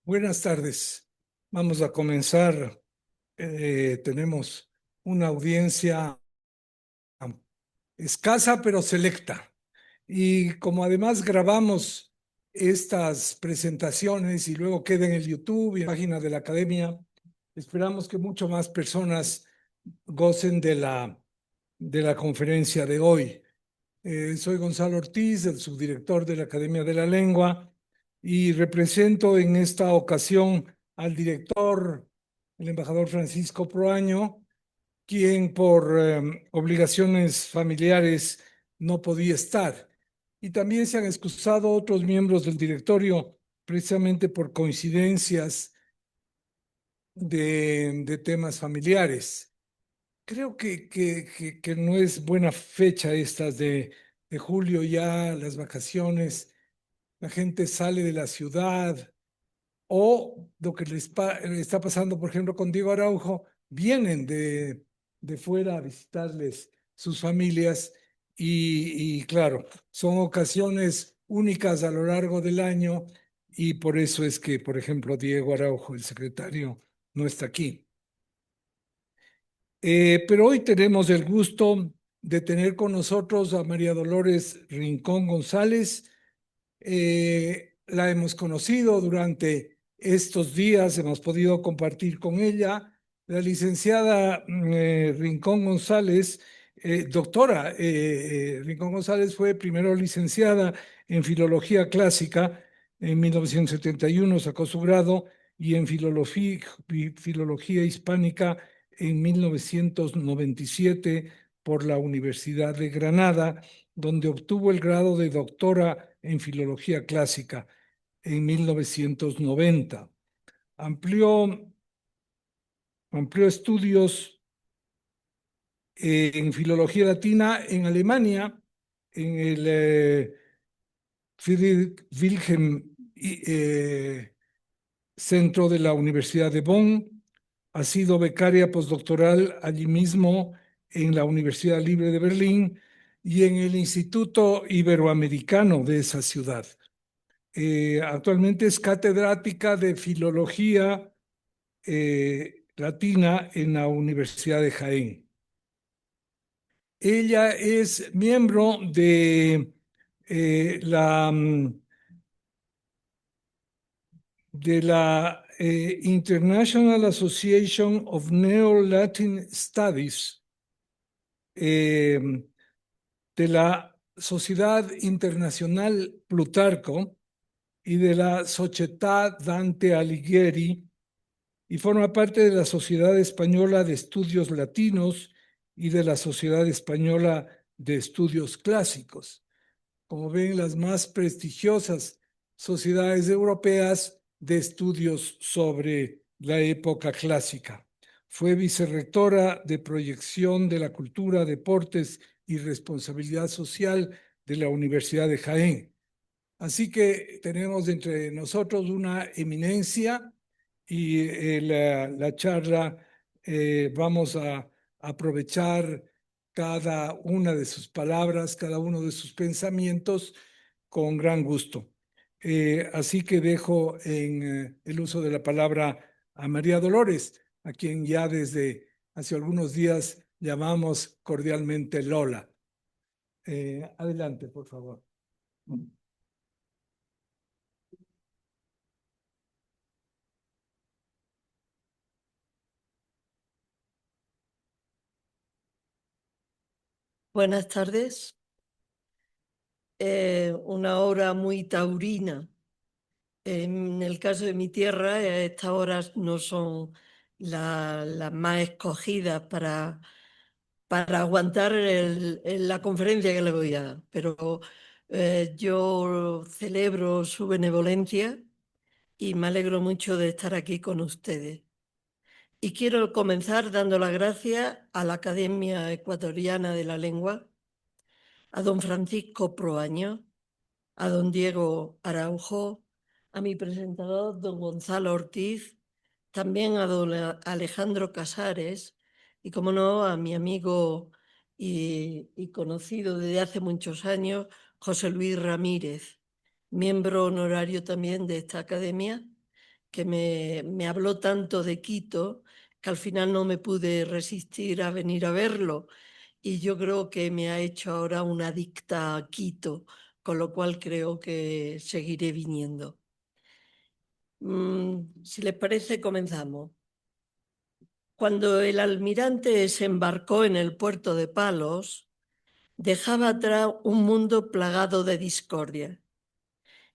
Buenas tardes. Vamos a comenzar. Tenemos una audiencia escasa pero selecta. Y como además grabamos estas presentaciones y luego queda en el YouTube y en la página de la academia, esperamos que mucho más personas gocen de la conferencia de hoy. Soy Gonzalo Ortiz, el subdirector de la Academia de la Lengua, y represento en esta ocasión al director, el embajador Francisco Proaño, quien por obligaciones familiares no podía estar. Y también se han excusado otros miembros del directorio, precisamente por coincidencias de temas familiares. Creo que no es buena fecha estas de julio ya, las vacaciones, la gente sale de la ciudad o lo que está pasando, por ejemplo, con Diego Araujo, vienen de fuera a visitarles sus familias y claro, son ocasiones únicas a lo largo del año y por eso es que, por ejemplo, Diego Araujo, el secretario, no está aquí. Pero hoy tenemos el gusto de tener con nosotros a María Dolores Rincón González. La hemos conocido durante estos días, hemos podido compartir con ella. La licenciada Rincón González, doctora Rincón González fue primero licenciada en Filología Clásica en 1971, sacó su grado, y en Filología Hispánica en 1997 por la Universidad de Granada, donde obtuvo el grado de doctora en Filología Clásica en 1990. Amplió, amplió estudios en Filología Latina en Alemania, en el Friedrich Wilhelm Centro de la Universidad de Bonn. Ha sido becaria postdoctoral allí mismo en la Universidad Libre de Berlín y en el Instituto Iberoamericano de esa ciudad. Actualmente es catedrática de Filología Latina en la Universidad de Jaén. Ella es miembro de la International Association of Neo-Latin Studies, de la Sociedad Internacional Plutarco y de la Società Dante Alighieri, y forma parte de la Sociedad Española de Estudios Latinos y de la Sociedad Española de Estudios Clásicos. Como ven, las más prestigiosas sociedades europeas de estudios sobre la época clásica. Fue vicerrectora de Proyección de la Cultura, Deportes y Responsabilidad Social de la Universidad de Jaén. Así que tenemos entre nosotros una eminencia y la charla vamos a aprovechar cada una de sus palabras, cada uno de sus pensamientos con gran gusto. Así que dejo en el uso de la palabra a María Dolores, a quien ya desde hace algunos días llamamos cordialmente Lola. Adelante, por favor. Buenas tardes. Una hora muy taurina. En el caso de mi tierra, estas horas no son las más escogidas para aguantar la conferencia que le voy a dar, pero yo celebro su benevolencia y me alegro mucho de estar aquí con ustedes. Y quiero comenzar dando las gracias a la Academia Ecuatoriana de la Lengua, a don Francisco Proaño, a don Diego Araujo, a mi presentador, don Gonzalo Ortiz, también a don Alejandro Casares y, como no, a mi amigo y conocido desde hace muchos años, José Luis Ramírez, miembro honorario también de esta academia, que me habló tanto de Quito que al final no me pude resistir a venir a verlo. Y yo creo que me ha hecho ahora una adicta a Quito, con lo cual creo que seguiré viniendo. Si les parece, comenzamos. Cuando el almirante desembarcó en el puerto de Palos, dejaba atrás un mundo plagado de discordia.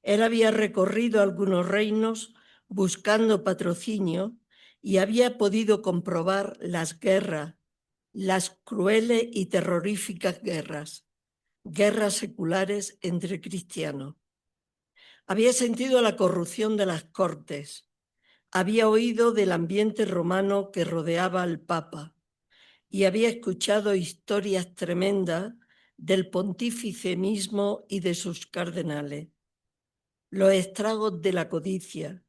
Él había recorrido algunos reinos buscando patrocinio y había podido comprobar las guerras, las crueles y terroríficas guerras seculares entre cristianos. Había sentido la corrupción de las cortes, había oído del ambiente romano que rodeaba al Papa y había escuchado historias tremendas del pontífice mismo y de sus cardenales. Los estragos de la codicia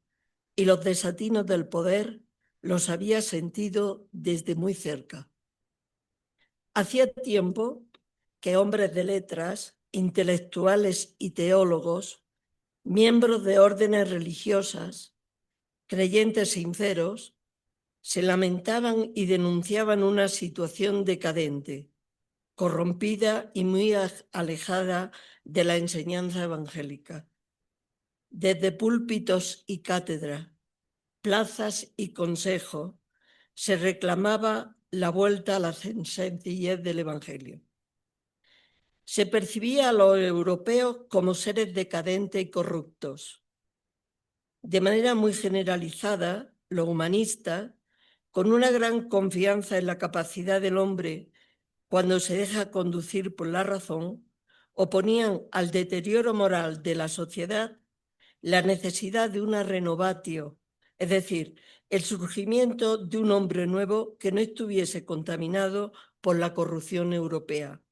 y los desatinos del poder los había sentido desde muy cerca. Hacía tiempo que hombres de letras, intelectuales y teólogos, miembros de órdenes religiosas, creyentes sinceros, se lamentaban y denunciaban una situación decadente, corrompida y muy alejada de la enseñanza evangélica. Desde púlpitos y cátedras, plazas y consejo, se reclamaba la vuelta a la sencillez del Evangelio. Se percibía a los europeos como seres decadentes y corruptos. De manera muy generalizada, los humanistas, con una gran confianza en la capacidad del hombre cuando se deja conducir por la razón, oponían al deterioro moral de la sociedad la necesidad de una renovatio, es decir, el surgimiento de un hombre nuevo que no estuviese contaminado por la corrupción europea.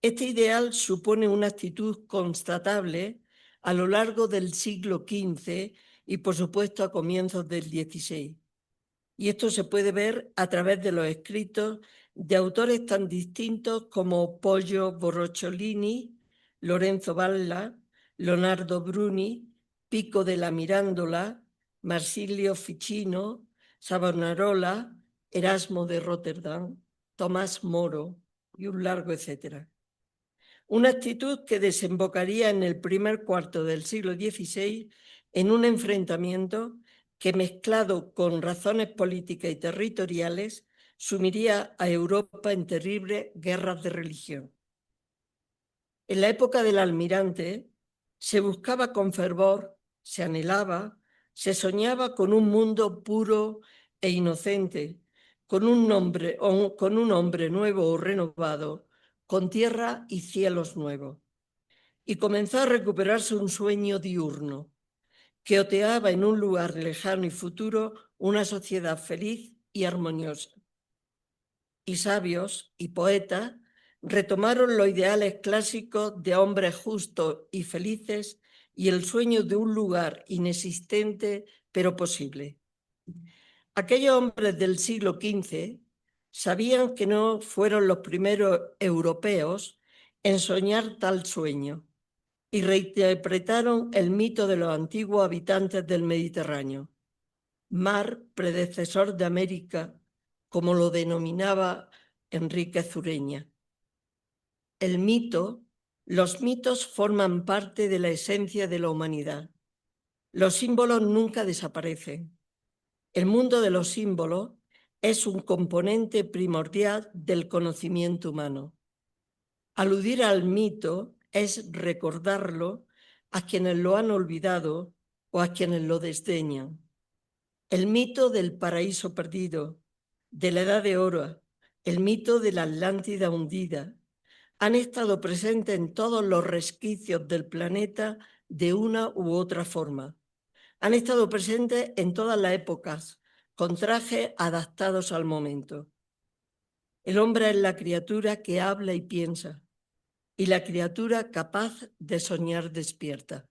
Este ideal supone una actitud constatable a lo largo del siglo XV y, por supuesto, a comienzos del XVI. Y esto se puede ver a través de los escritos de autores tan distintos como Poggio Borrocciolini, Lorenzo Valla, Leonardo Bruni, Pico della Mirandola, Marsilio Ficino, Savonarola, Erasmo de Rotterdam, Tomás Moro y un largo etcétera. Una actitud que desembocaría en el primer cuarto del siglo XVI en un enfrentamiento que, mezclado con razones políticas y territoriales, sumiría a Europa en terribles guerras de religión. En la época del almirante se buscaba con fervor, se anhelaba, se soñaba con un mundo puro e inocente, con un hombre nuevo o renovado, con tierra y cielos nuevos. Y comenzó a recuperarse un sueño diurno que oteaba en un lugar lejano y futuro una sociedad feliz y armoniosa. Y sabios y poetas retomaron los ideales clásicos de hombres justos y felices y el sueño de un lugar inexistente pero posible. Aquellos hombres del siglo XV sabían que no fueron los primeros europeos en soñar tal sueño y reinterpretaron el mito de los antiguos habitantes del Mediterráneo, mar predecesor de América, como lo denominaba Enrique Zureña. Los mitos forman parte de la esencia de la humanidad. Los símbolos nunca desaparecen. El mundo de los símbolos es un componente primordial del conocimiento humano. Aludir al mito es recordarlo a quienes lo han olvidado o a quienes lo desdeñan. El mito del paraíso perdido, de la Edad de Oro, el mito de la Atlántida hundida, han estado presentes en todos los resquicios del planeta de una u otra forma. Han estado presentes en todas las épocas, con trajes adaptados al momento. El hombre es la criatura que habla y piensa, y la criatura capaz de soñar despierta.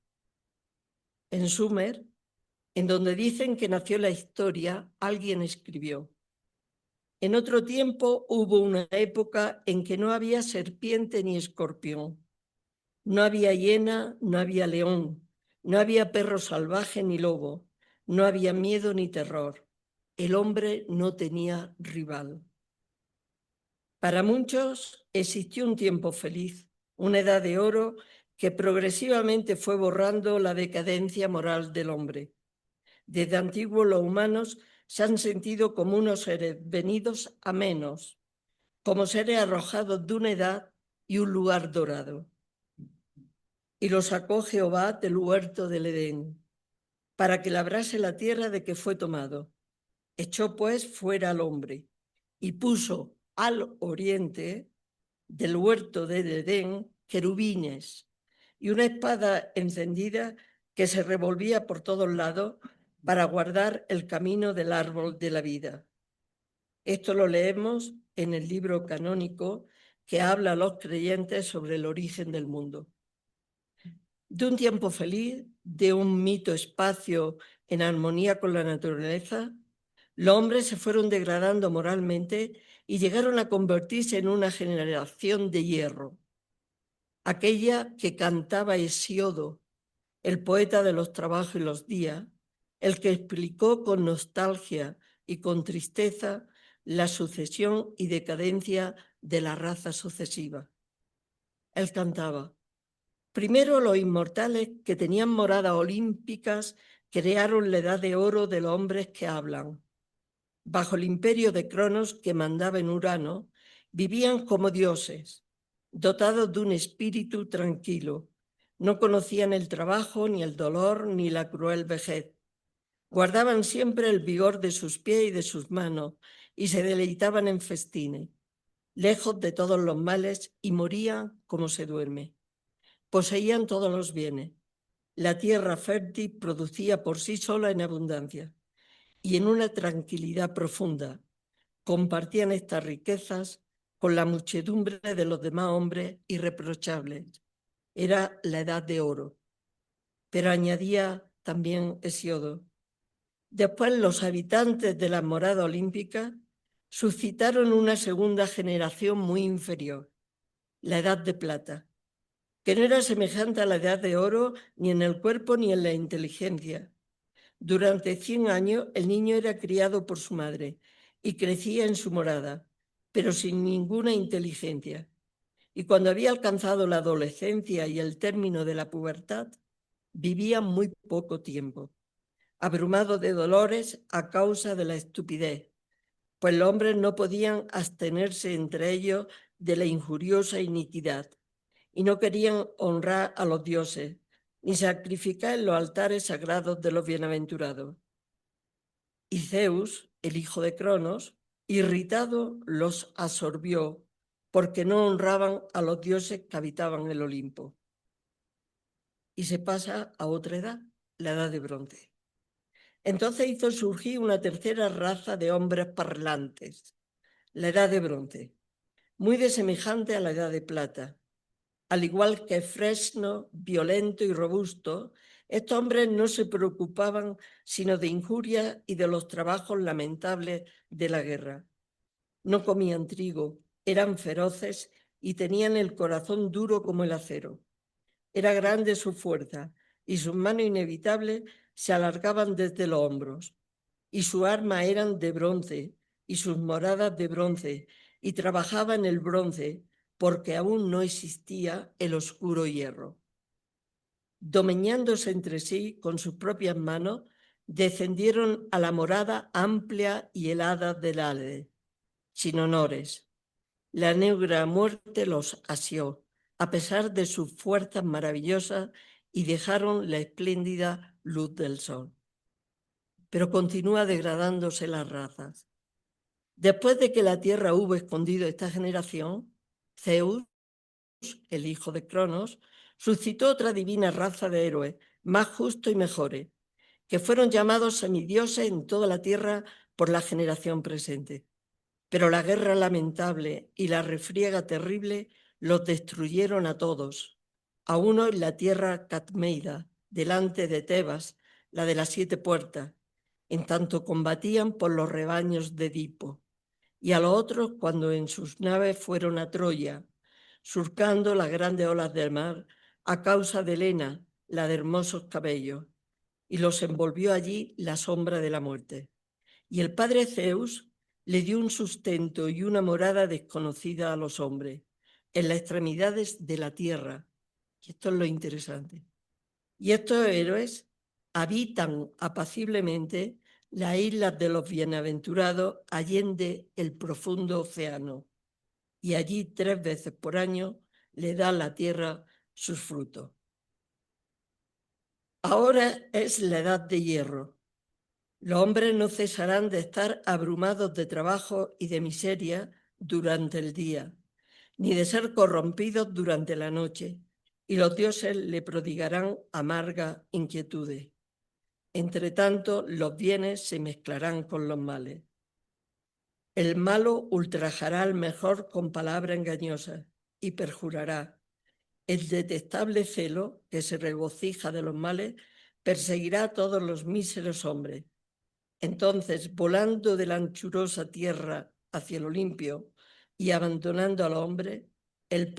En Sumer, en donde dicen que nació la historia, alguien escribió: En otro tiempo hubo una época en que no había serpiente ni escorpión, no había hiena, no había león, no había perro salvaje ni lobo, no había miedo ni terror. El hombre no tenía rival. Para muchos existió un tiempo feliz, una edad de oro que progresivamente fue borrando la decadencia moral del hombre. Desde antiguo los humanos se han sentido como unos seres venidos a menos, como seres arrojados de una edad y un lugar dorado. Y los sacó Jehová del huerto del Edén, para que labrase la tierra de que fue tomado. Echó pues fuera al hombre y puso al oriente del huerto del Edén querubines y una espada encendida que se revolvía por todos lados para guardar el camino del árbol de la vida. Esto lo leemos en el libro canónico que habla a los creyentes sobre el origen del mundo. De un tiempo feliz, de un mito espacio en armonía con la naturaleza, los hombres se fueron degradando moralmente y llegaron a convertirse en una generación de hierro. Aquella que cantaba Hesiodo, el poeta de los trabajos y los días, el que explicó con nostalgia y con tristeza la sucesión y decadencia de la raza sucesiva. Él cantaba: primero los inmortales que tenían moradas olímpicas crearon la edad de oro de los hombres que hablan. Bajo el imperio de Cronos que mandaba en Urano, vivían como dioses, dotados de un espíritu tranquilo. No conocían el trabajo, ni el dolor, ni la cruel vejez. Guardaban siempre el vigor de sus pies y de sus manos y se deleitaban en festines, lejos de todos los males, y morían como se duerme. Poseían todos los bienes. La tierra fértil producía por sí sola en abundancia y en una tranquilidad profunda. Compartían estas riquezas con la muchedumbre de los demás hombres irreprochables. Era la edad de oro. Pero añadía también Hesiodo: después los habitantes de las moradas olímpicas suscitaron una segunda generación muy inferior, la edad de plata, que no era semejante a la edad de oro ni en el cuerpo ni en la inteligencia. Durante 100 años el niño era criado por su madre y crecía en su morada, pero sin ninguna inteligencia. Y cuando había alcanzado la adolescencia y el término de la pubertad, vivía muy poco tiempo, abrumado de dolores a causa de la estupidez, pues los hombres no podían abstenerse entre ellos de la injuriosa iniquidad y no querían honrar a los dioses ni sacrificar en los altares sagrados de los bienaventurados. Y Zeus, el hijo de Cronos, irritado, los absorbió porque no honraban a los dioses que habitaban el Olimpo. Y se pasa a otra edad, la edad de bronce. Entonces hizo surgir una tercera raza de hombres parlantes, la edad de bronce, muy desemejante a la edad de plata. Al igual que fresno, violento y robusto, estos hombres no se preocupaban sino de injurias y de los trabajos lamentables de la guerra. No comían trigo, eran feroces y tenían el corazón duro como el acero. Era grande su fuerza y sus manos inevitables se alargaban desde los hombros. Y sus armas eran de bronce y sus moradas de bronce, y trabajaban el bronce porque aún no existía el oscuro hierro. Domeñándose entre sí con sus propias manos, descendieron a la morada amplia y helada del Hades, sin honores. La negra muerte los asió, a pesar de sus fuerzas maravillosas, y dejaron la espléndida luz del sol. Pero continúa degradándose las razas. Después de que la tierra hubo escondido esta generación, Zeus, el hijo de Cronos, suscitó otra divina raza de héroes, más justos y mejores, que fueron llamados semidioses en toda la tierra por la generación presente. Pero la guerra lamentable y la refriega terrible los destruyeron a todos, a uno en la tierra Catmeida, delante de Tebas, la de las 7 puertas, en tanto combatían por los rebaños de Edipo, y a los otros cuando en sus naves fueron a Troya, surcando las grandes olas del mar a causa de Helena, la de hermosos cabellos, y los envolvió allí la sombra de la muerte. Y el padre Zeus le dio un sustento y una morada desconocida a los hombres, en las extremidades de la tierra. Y esto es lo interesante. Y estos héroes habitan apaciblemente las islas de los bienaventurados allende el profundo océano. Y allí 3 veces por año le da la tierra sus frutos. Ahora es la edad de hierro. Los hombres no cesarán de estar abrumados de trabajo y de miseria durante el día, ni de ser corrompidos durante la noche, y los dioses le prodigarán amargas inquietudes. Entre tanto, los bienes se mezclarán con los males. El malo ultrajará al mejor con palabras engañosas y perjurará. El detestable celo, que se regocija de los males, perseguirá a todos los míseros hombres. Entonces, volando de la anchurosa tierra hacia lo limpio y abandonando al hombre, el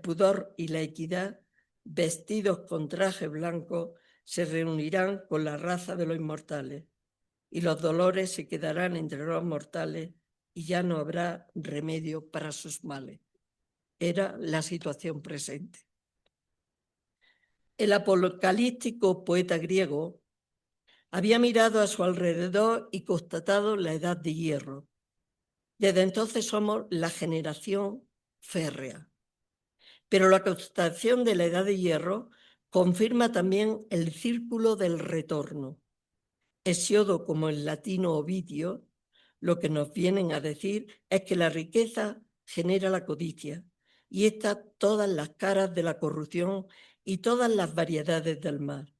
pudor y la equidad, vestidos con traje blanco, se reunirán con la raza de los inmortales, y los dolores se quedarán entre los mortales y ya no habrá remedio para sus males. Era la situación presente. El apocalíptico poeta griego había mirado a su alrededor y constatado la edad de hierro. Desde entonces somos la generación férrea. Pero la constatación de la edad de hierro confirma también el círculo del retorno. Hesiodo como el latino Ovidio, lo que nos vienen a decir es que la riqueza genera la codicia y está todas las caras de la corrupción y todas las variedades del mal.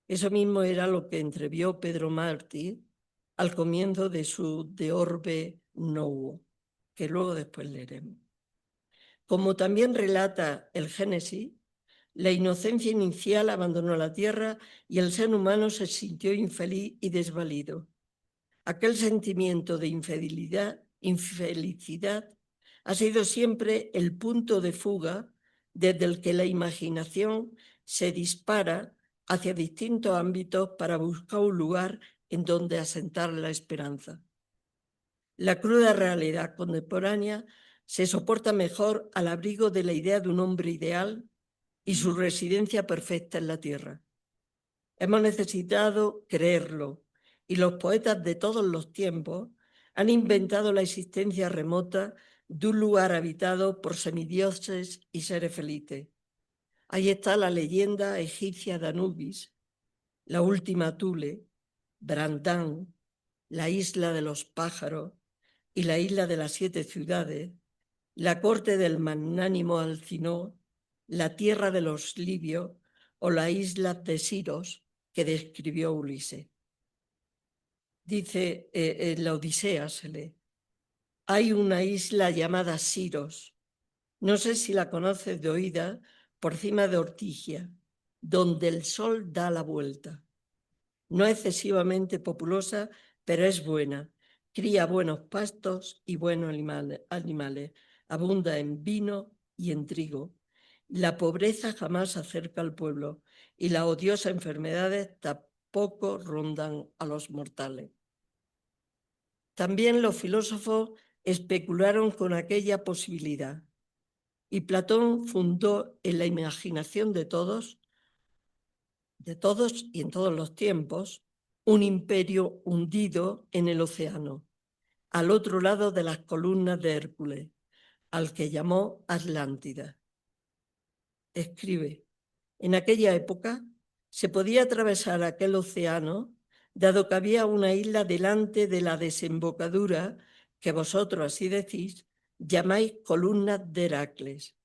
Eso mismo era lo que entrevió Pedro Mártir al comienzo de su De Orbe Novo, que luego después leeremos. Como también relata el Génesis, la inocencia inicial abandonó la tierra y el ser humano se sintió infeliz y desvalido. Aquel sentimiento de infelicidad ha sido siempre el punto de fuga desde el que la imaginación se dispara hacia distintos ámbitos para buscar un lugar en donde asentar la esperanza. La cruda realidad contemporánea se soporta mejor al abrigo de la idea de un hombre ideal y su residencia perfecta en la tierra. Hemos necesitado creerlo y los poetas de todos los tiempos han inventado la existencia remota de un lugar habitado por semidioses y seres felices. Ahí está la leyenda egipcia de Anubis, la última Thule, Brandán, la isla de los pájaros y la isla de las 7 ciudades, la corte del magnánimo Alcinó, la tierra de los libios o la isla de Siros que describió Ulises. Dice, en la Odisea se lee, hay una isla llamada Siros, no sé si la conoces de oída, por cima de Ortigia, donde el sol da la vuelta. No excesivamente populosa, pero es buena. Cría buenos pastos y buenos animales. Abunda en vino y en trigo. La pobreza jamás acerca al pueblo y las odiosas enfermedades tampoco rondan a los mortales. También los filósofos especularon con aquella posibilidad y Platón fundó en la imaginación de todos y en todos los tiempos, un imperio hundido en el océano, al otro lado de las columnas de Hércules, al que llamó Atlántida. Escribe, en aquella época se podía atravesar aquel océano, dado que había una isla delante de la desembocadura, que vosotros así decís, llamáis columnas de Heracles.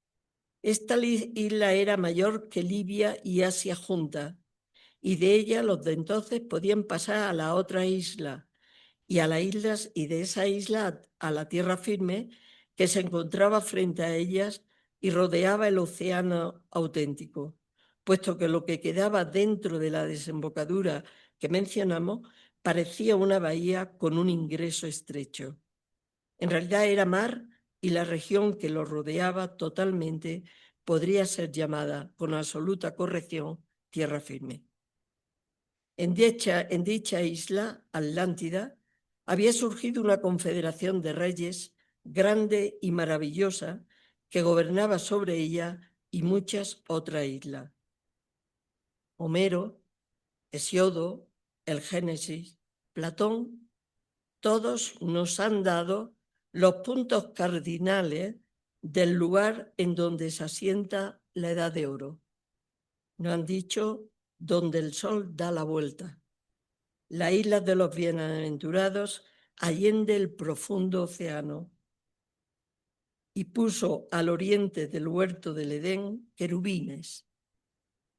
Esta isla era mayor que Libia y Asia juntas, y de ella los de entonces podían pasar a la otra isla y a las islas y de esa isla a la tierra firme que se encontraba frente a ellas y rodeaba el océano auténtico, puesto que lo que quedaba dentro de la desembocadura que mencionamos parecía una bahía con un ingreso estrecho. En realidad era mar y la región que lo rodeaba totalmente podría ser llamada con absoluta corrección tierra firme. En dicha isla, Atlántida, había surgido una confederación de reyes grande y maravillosa que gobernaba sobre ella y muchas otras islas. Homero, Hesiodo, el Génesis, Platón, todos nos han dado los puntos cardinales del lugar en donde se asienta la Edad de Oro. Nos han dicho donde el sol da la vuelta. Las islas de los bienaventurados allende el profundo océano. Y puso al oriente del huerto del Edén querubines.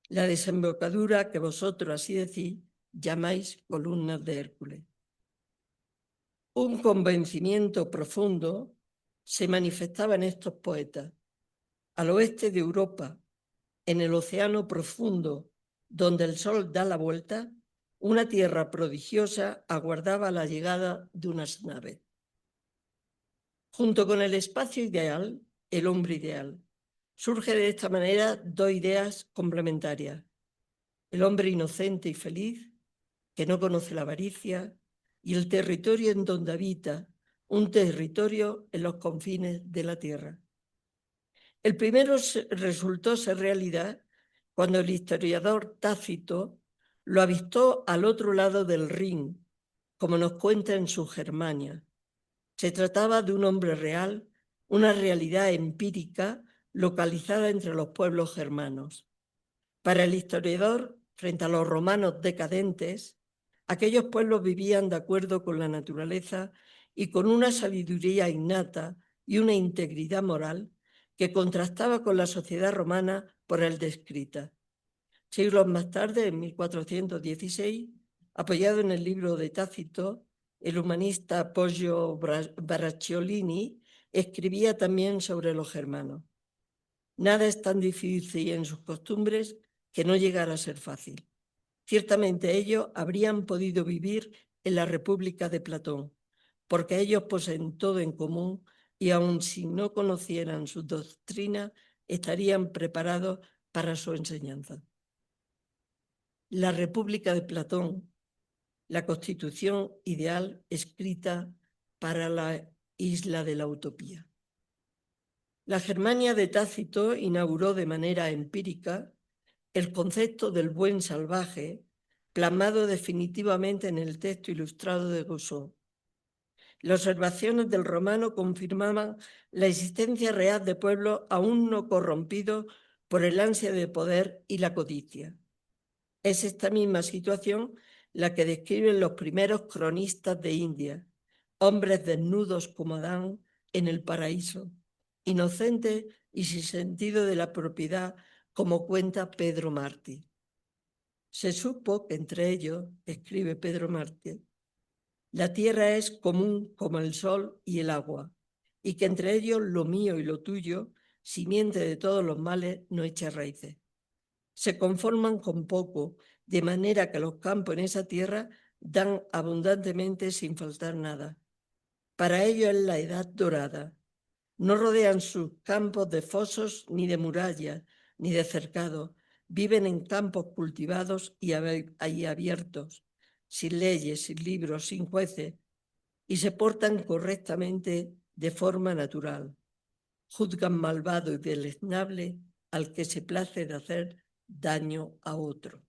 La desembocadura que vosotros así decís llamáis columnas de Hércules. Un convencimiento profundo se manifestaba en estos poetas. Al oeste de Europa, en el océano profundo, donde el sol da la vuelta, una tierra prodigiosa aguardaba la llegada de unas naves. Junto con el espacio ideal, el hombre ideal. Surge de esta manera dos ideas complementarias. El hombre inocente y feliz, que no conoce la avaricia, y el territorio en donde habita, un territorio en los confines de la tierra. El primero resultó ser realidad cuando el historiador Tácito lo avistó al otro lado del Rin, como nos cuenta en su Germania. Se trataba de un hombre real, una realidad empírica localizada entre los pueblos germanos. Para el historiador, frente a los romanos decadentes, aquellos pueblos vivían de acuerdo con la naturaleza y con una sabiduría innata y una integridad moral que contrastaba con la sociedad romana por él descrita. Siglos más tarde, en 1416, apoyado en el libro de Tácito, el humanista Poggio Bracciolini escribía también sobre los germanos. Nada es tan difícil en sus costumbres que no llegara a ser fácil. Ciertamente ellos habrían podido vivir en la República de Platón, porque ellos poseen todo en común y aun si no conocieran su doctrina, estarían preparados para su enseñanza. La República de Platón, la constitución ideal escrita para la isla de la utopía. La Germania de Tácito inauguró de manera empírica el concepto del buen salvaje, plasmado definitivamente en el texto ilustrado de Rousseau. Las observaciones del romano confirmaban la existencia real de pueblos aún no corrompidos por el ansia de poder y la codicia. Es esta misma situación la que describen los primeros cronistas de India, hombres desnudos como Adán en el paraíso, inocentes y sin sentido de la propiedad, como cuenta Pedro Mártir. Se supo que entre ellos, escribe Pedro Mártir, la tierra es común como el sol y el agua, y que entre ellos lo mío y lo tuyo, simiente de todos los males, no echa raíces. Se conforman con poco, de manera que los campos en esa tierra dan abundantemente sin faltar nada. Para ellos es la edad dorada. No rodean sus campos de fosos ni de murallas, ni de cercados. Viven en campos cultivados y abiertos, sin leyes, sin libros, sin jueces, y se portan correctamente de forma natural. Juzgan malvado y deleznable al que se place de hacer daño a otro.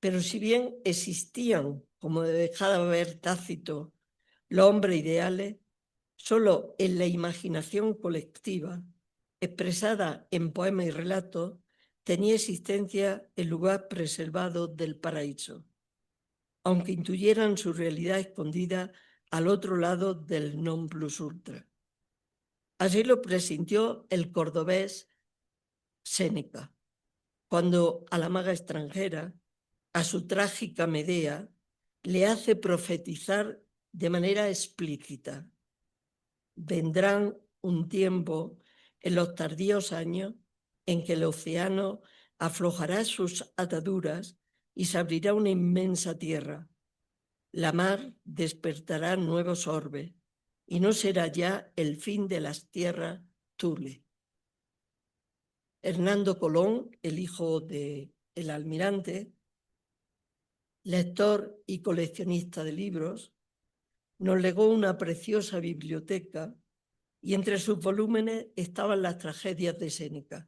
Pero si bien existían, como dejaba ver Tácito, los hombres ideales, solo en la imaginación colectiva, expresada en poemas y relatos, tenía existencia el lugar preservado del paraíso, aunque intuyeran su realidad escondida al otro lado del non plus ultra. Así lo presintió el cordobés Séneca, cuando a la maga extranjera, a su trágica Medea, le hace profetizar de manera explícita: vendrán un tiempo en los tardíos años en que el océano aflojará sus ataduras y se abrirá una inmensa tierra. La mar despertará nuevos orbes, y no será ya el fin de las tierras Thule. Hernando Colón, el hijo del almirante, lector y coleccionista de libros, nos legó una preciosa biblioteca y entre sus volúmenes estaban las tragedias de Séneca.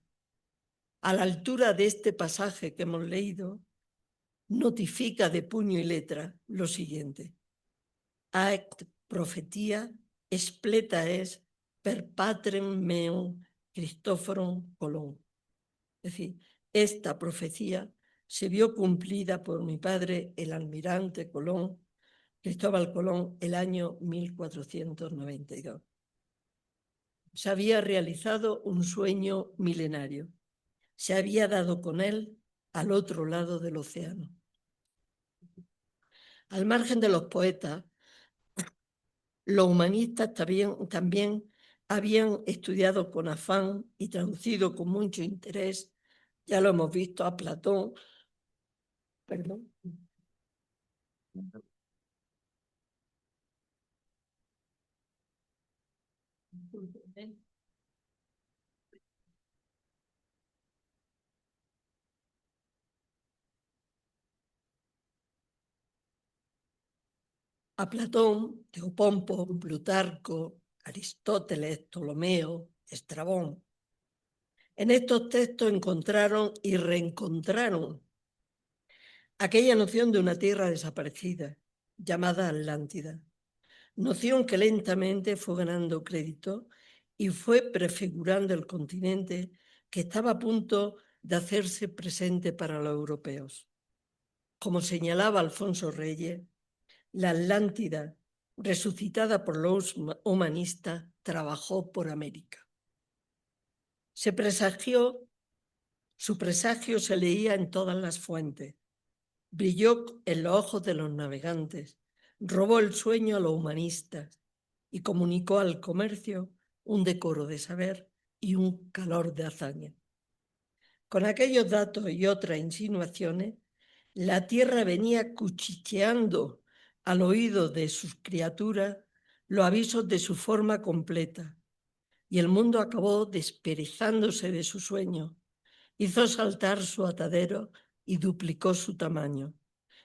A la altura de este pasaje que hemos leído, notifica de puño y letra lo siguiente: Act profetia expleta es per patrem meum Christophorum Colón. Es decir, esta profecía se vio cumplida por mi padre, el almirante Colón, Cristóbal Colón, el año 1492. Se había realizado un sueño milenario. Se había dado con él al otro lado del océano. Al margen de los poetas, los humanistas también habían estudiado con afán y traducido con mucho interés, ya lo hemos visto, a Platón, perdón, a Platón, Teopompo, Plutarco, Aristóteles, Ptolomeo, Estrabón. En estos textos encontraron y reencontraron aquella noción de una tierra desaparecida, llamada Atlántida, noción que lentamente fue ganando crédito y fue prefigurando el continente que estaba a punto de hacerse presente para los europeos. Como señalaba Alfonso Reyes, la Atlántida, resucitada por los humanistas, trabajó por América. Su presagio se leía en todas las fuentes, brilló en los ojos de los navegantes, robó el sueño a los humanistas y comunicó al comercio un decoro de saber y un calor de hazaña. Con aquellos datos y otras insinuaciones, la tierra venía cuchicheando al oído de sus criaturas los avisos de su forma completa, y el mundo acabó desperezándose de su sueño, hizo saltar su atadero y duplicó su tamaño,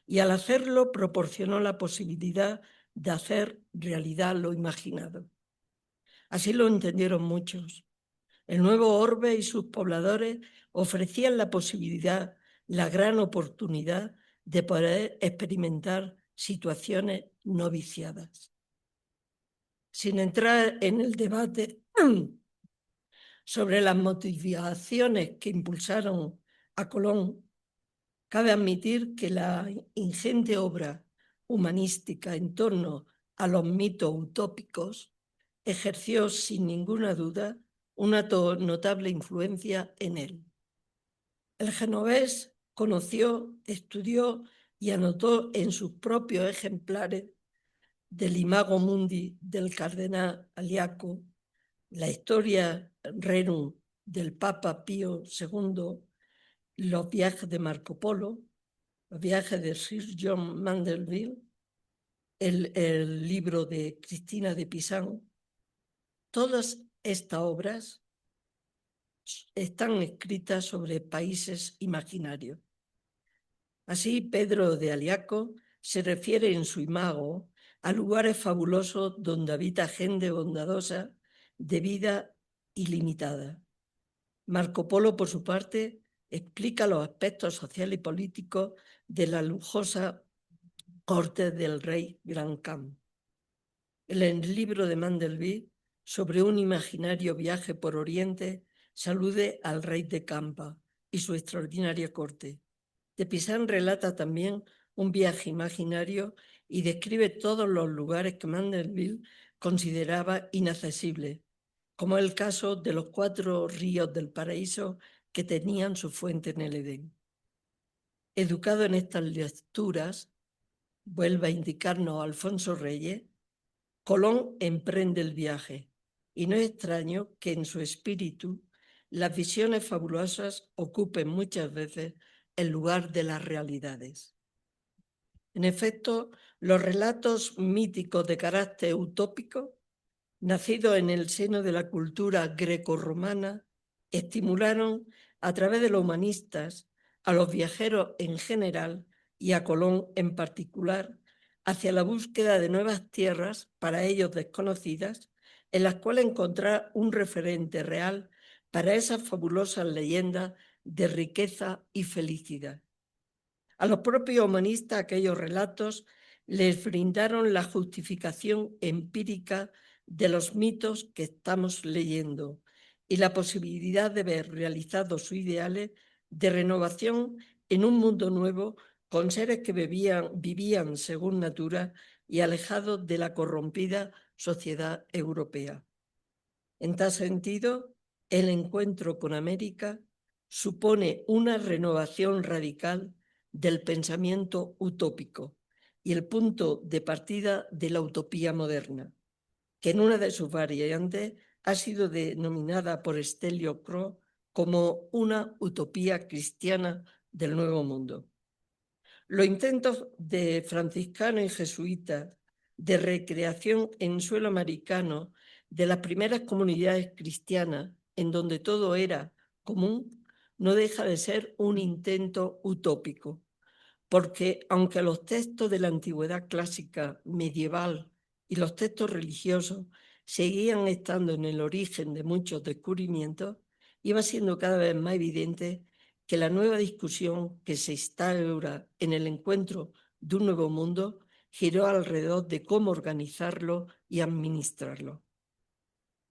y al hacerlo proporcionó la posibilidad de hacer realidad lo imaginado. Así lo entendieron muchos. El nuevo orbe y sus pobladores ofrecían la posibilidad, la gran oportunidad de poder experimentar situaciones no viciadas. Sin entrar en el debate sobre las motivaciones que impulsaron a Colón, cabe admitir que la ingente obra humanística en torno a los mitos utópicos ejerció sin ninguna duda una notable influencia en él. El genovés conoció, estudió y anotó en sus propios ejemplares del Imago Mundi del cardenal Aliaco, la Historia Rerum del Papa Pío II, los viajes de Marco Polo, los viajes de Sir John Mandeville, el libro de Cristina de Pizan. Todas estas obras están escritas sobre países imaginarios. Así, Pedro de Aliaco se refiere en su Imago a lugares fabulosos donde habita gente bondadosa de vida ilimitada. Marco Polo, por su parte, explica los aspectos sociales y políticos de la lujosa corte del rey Gran Khan. En el libro de Mandeville, sobre un imaginario viaje por Oriente, se alude al rey de Campa y su extraordinaria corte. De Pizan relata también un viaje imaginario y describe todos los lugares que Mandeville consideraba inaccesibles, como el caso de los 4 ríos del paraíso que tenían su fuente en el Edén. Educado en estas lecturas, vuelve a indicarnos Alfonso Reyes, Colón emprende el viaje, y no es extraño que en su espíritu las visiones fabulosas ocupen muchas veces el lugar de las realidades. En efecto, los relatos míticos de carácter utópico nacidos en el seno de la cultura grecorromana, estimularon a través de los humanistas a los viajeros en general y a Colón en particular hacia la búsqueda de nuevas tierras para ellos desconocidas, en las cuales encontrar un referente real para esas fabulosas leyendas de riqueza y felicidad. A los propios humanistas aquellos relatos les brindaron la justificación empírica de los mitos que estamos leyendo y la posibilidad de ver realizados sus ideales de renovación en un mundo nuevo con seres que vivían según natura y alejados de la corrompida sociedad europea. En tal sentido, el encuentro con América supone una renovación radical del pensamiento utópico y el punto de partida de la utopía moderna, que en una de sus variantes ha sido denominada por Stelio Croce como una utopía cristiana del Nuevo Mundo. Los intentos de franciscanos y jesuitas de recreación en suelo americano de las primeras comunidades cristianas, en donde todo era común, no deja de ser un intento utópico, porque aunque los textos de la antigüedad clásica medieval y los textos religiosos seguían estando en el origen de muchos descubrimientos, iba siendo cada vez más evidente que la nueva discusión que se instaura en el encuentro de un nuevo mundo giró alrededor de cómo organizarlo y administrarlo.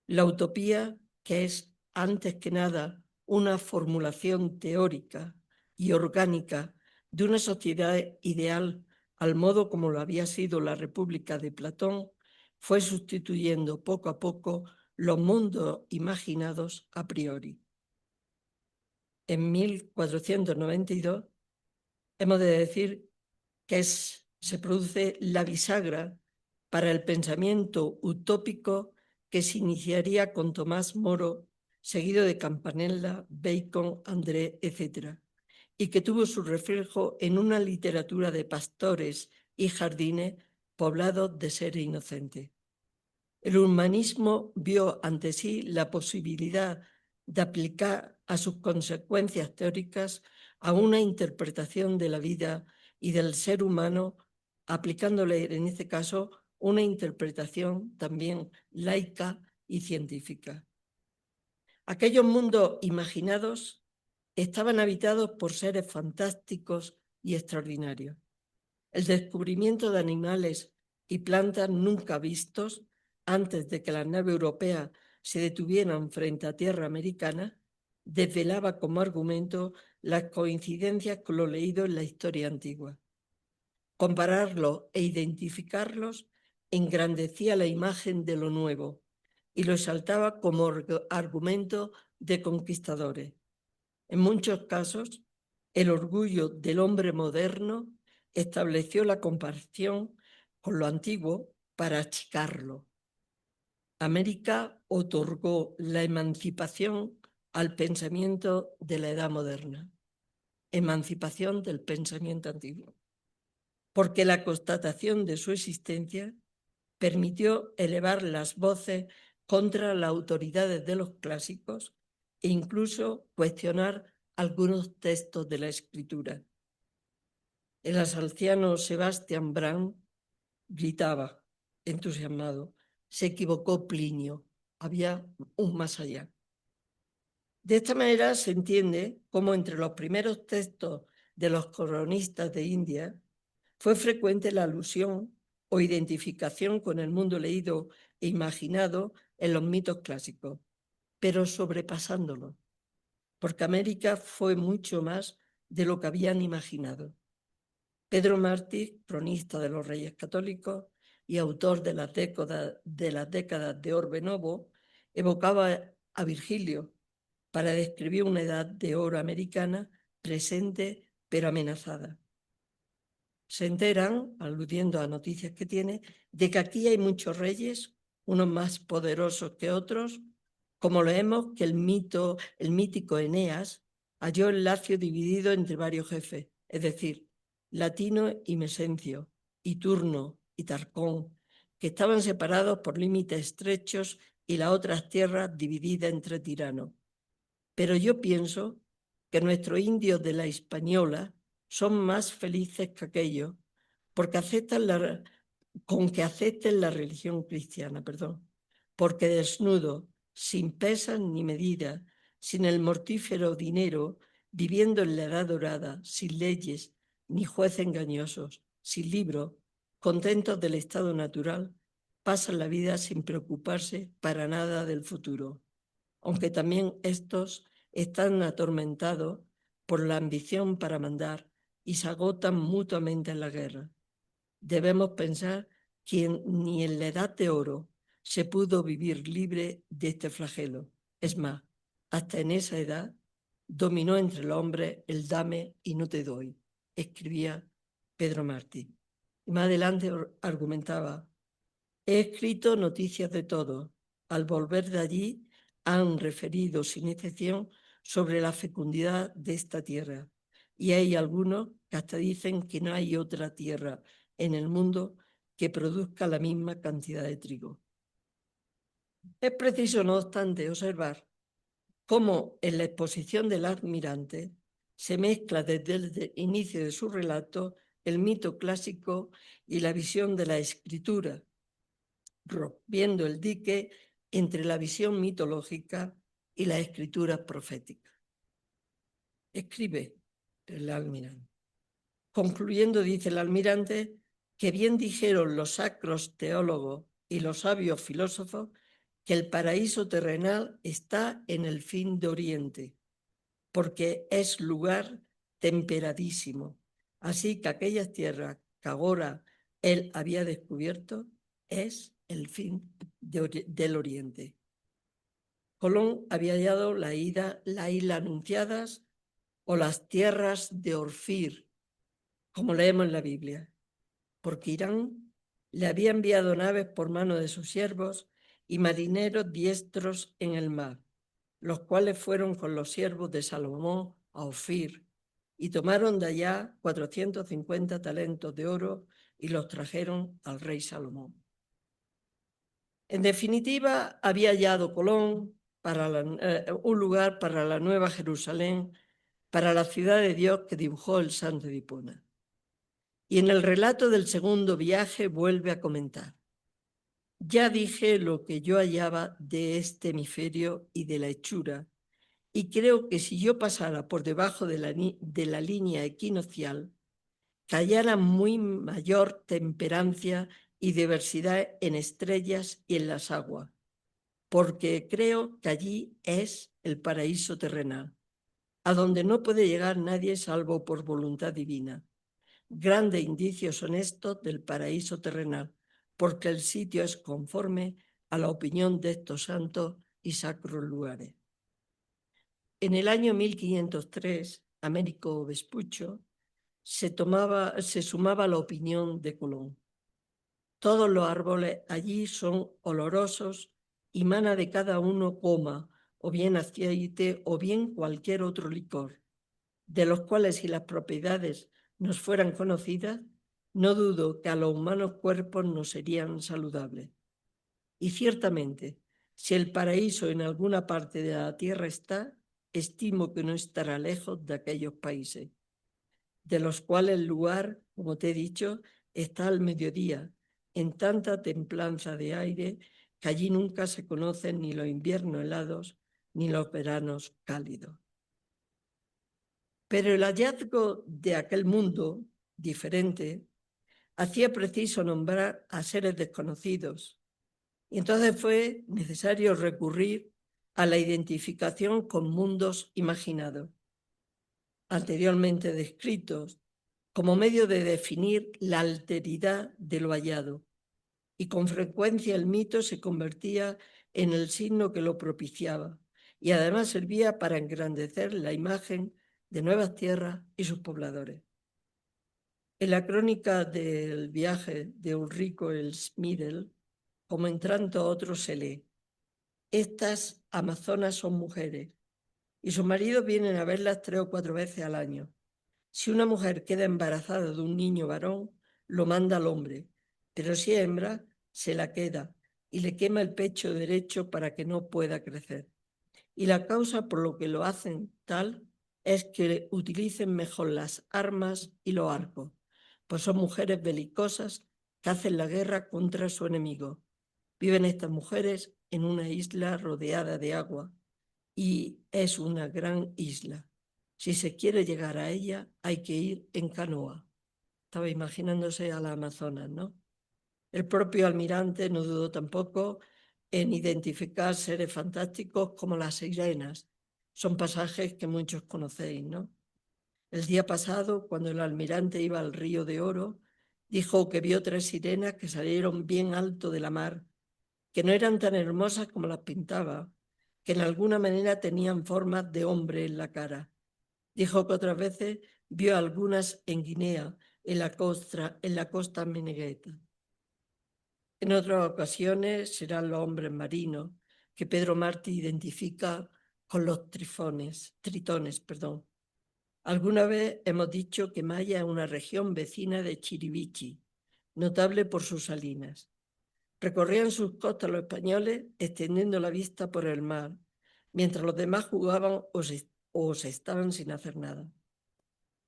La utopía, que es antes que nada una formulación teórica y orgánica de una sociedad ideal al modo como lo había sido la República de Platón, fue sustituyendo poco a poco los mundos imaginados a priori. En 1492 hemos de decir que se produce la bisagra para el pensamiento utópico que se iniciaría con Tomás Moro, seguido de Campanella, Bacon, André, etc., y que tuvo su reflejo en una literatura de pastores y jardines poblados de seres inocentes. El humanismo vio ante sí la posibilidad de aplicar a sus consecuencias teóricas a una interpretación de la vida y del ser humano, aplicándole en este caso una interpretación también laica y científica. Aquellos mundos imaginados estaban habitados por seres fantásticos y extraordinarios. El descubrimiento de animales y plantas nunca vistos antes de que las naves europeas se detuvieran frente a tierra americana desvelaba como argumento las coincidencias con lo leído en la historia antigua. Compararlos e identificarlos engrandecía la imagen de lo nuevo y lo exaltaba como argumento de conquistadores. En muchos casos, el orgullo del hombre moderno estableció la comparación con lo antiguo para achicarlo. América otorgó la emancipación al pensamiento de la edad moderna, emancipación del pensamiento antiguo, porque la constatación de su existencia permitió elevar las voces contra las autoridades de los clásicos e incluso cuestionar algunos textos de la escritura. El asalciano Sebastian Brand gritaba, entusiasmado, se equivocó Plinio, había un más allá. De esta manera se entiende cómo entre los primeros textos de los cronistas de India fue frecuente la alusión o identificación con el mundo leído e imaginado en los mitos clásicos, pero sobrepasándolo, porque América fue mucho más de lo que habían imaginado. Pedro Martí, cronista de los Reyes Católicos y autor de las décadas de Orbe Novo, evocaba a Virgilio para describir una edad de oro americana presente pero amenazada. Se enteran, aludiendo a noticias que tiene, de que aquí hay muchos reyes, unos más poderosos que otros, como leemos que el mítico Eneas halló el Lacio dividido entre varios jefes, es decir, Latino y Mesencio, y Turno y Tarcón, que estaban separados por límites estrechos y las otras tierras divididas entre tiranos. Pero yo pienso que nuestros indios de la Hispaniola son más felices que aquellos porque con que acepten la religión cristiana, porque desnudo, sin pesas ni medidas, sin el mortífero dinero, viviendo en la edad dorada, sin leyes ni jueces engañosos, sin libros, contentos del estado natural, pasan la vida sin preocuparse para nada del futuro, aunque también estos están atormentados por la ambición para mandar y se agotan mutuamente en la guerra. Debemos pensar que ni en la edad de oro se pudo vivir libre de este flagelo. Es más, hasta en esa edad dominó entre los hombres el dame y no te doy, escribía Pedro Martí. Y más adelante argumentaba: he escrito noticias de todo. Al volver de allí han referido sin excepción sobre la fecundidad de esta tierra. Y hay algunos que hasta dicen que no hay otra tierra en el mundo que produzca la misma cantidad de trigo. Es preciso, no obstante, observar cómo en la exposición del almirante se mezcla desde el inicio de su relato el mito clásico y la visión de la escritura, rompiendo el dique entre la visión mitológica y la escritura profética. Escribe el almirante. Concluyendo, dice el almirante, que bien dijeron los sacros teólogos y los sabios filósofos que el paraíso terrenal está en el fin de Oriente, porque es lugar temperadísimo. Así que aquellas tierras que ahora él había descubierto es el fin del Oriente. Colón había hallado la isla Anunciadas o las tierras de Orfir, como leemos en la Biblia, porque Irán le había enviado naves por mano de sus siervos y marineros diestros en el mar, los cuales fueron con los siervos de Salomón a Ofir y tomaron de allá 450 talentos de oro y los trajeron al rey Salomón. En definitiva, había hallado Colón un lugar para la nueva Jerusalén, para la ciudad de Dios que dibujó el santo de Hipona. Y en el relato del segundo viaje vuelve a comentar: ya dije lo que yo hallaba de este hemisferio y de la hechura, y creo que si yo pasara por debajo de la línea equinoccial, que hallara muy mayor temperancia y diversidad en estrellas y en las aguas, porque creo que allí es el paraíso terrenal, a donde no puede llegar nadie salvo por voluntad divina. Grandes indicios son estos del paraíso terrenal, porque el sitio es conforme a la opinión de estos santos y sacros lugares. En el año 1503, Américo Vespuccio se sumaba a la opinión de Colón. Todos los árboles allí son olorosos y mana de cada uno goma, o bien aceite, o bien cualquier otro licor, de los cuales, si las propiedades nos fueran conocidas, no dudo que a los humanos cuerpos nos serían saludables. Y ciertamente, si el paraíso en alguna parte de la tierra está, estimo que no estará lejos de aquellos países, de los cuales el lugar, como te he dicho, está al mediodía, en tanta templanza de aire que allí nunca se conocen ni los inviernos helados ni los veranos cálidos. Pero el hallazgo de aquel mundo diferente hacía preciso nombrar a seres desconocidos, y entonces fue necesario recurrir a la identificación con mundos imaginados, anteriormente descritos, como medio de definir la alteridad de lo hallado, y con frecuencia el mito se convertía en el signo que lo propiciaba, y además servía para engrandecer la imagen de nuevas tierras y sus pobladores. En la crónica del viaje de Ulrico el Smidel, como en tantos otros, se lee: estas amazonas son mujeres y sus maridos vienen a verlas 3 o 4 veces al año. Si una mujer queda embarazada de un niño varón, lo manda al hombre, pero si es hembra, se la queda y le quema el pecho derecho para que no pueda crecer. Y la causa por lo que lo hacen tal es que utilicen mejor las armas y los arcos, pues son mujeres belicosas que hacen la guerra contra su enemigo. Viven estas mujeres en una isla rodeada de agua y es una gran isla. Si se quiere llegar a ella, hay que ir en canoa. Estaba imaginándose a la Amazonas, ¿no? El propio almirante no dudó tampoco en identificar seres fantásticos como las sirenas. Son pasajes que muchos conocéis, ¿no? El día pasado, cuando el almirante iba al río de Oro, dijo que vio 3 sirenas que salieron bien alto de la mar, que no eran tan hermosas como las pintaba, que en alguna manera tenían formas de hombre en la cara. Dijo que otras veces vio algunas en Guinea, en la costa Menegueta. En otras ocasiones serán los hombres marinos, que Pedro Martí identifica con los tritones. Alguna vez hemos dicho que Maya es una región vecina de Chiribichi, notable por sus salinas. Recorrían sus costas los españoles extendiendo la vista por el mar, mientras los demás jugaban o se estaban sin hacer nada.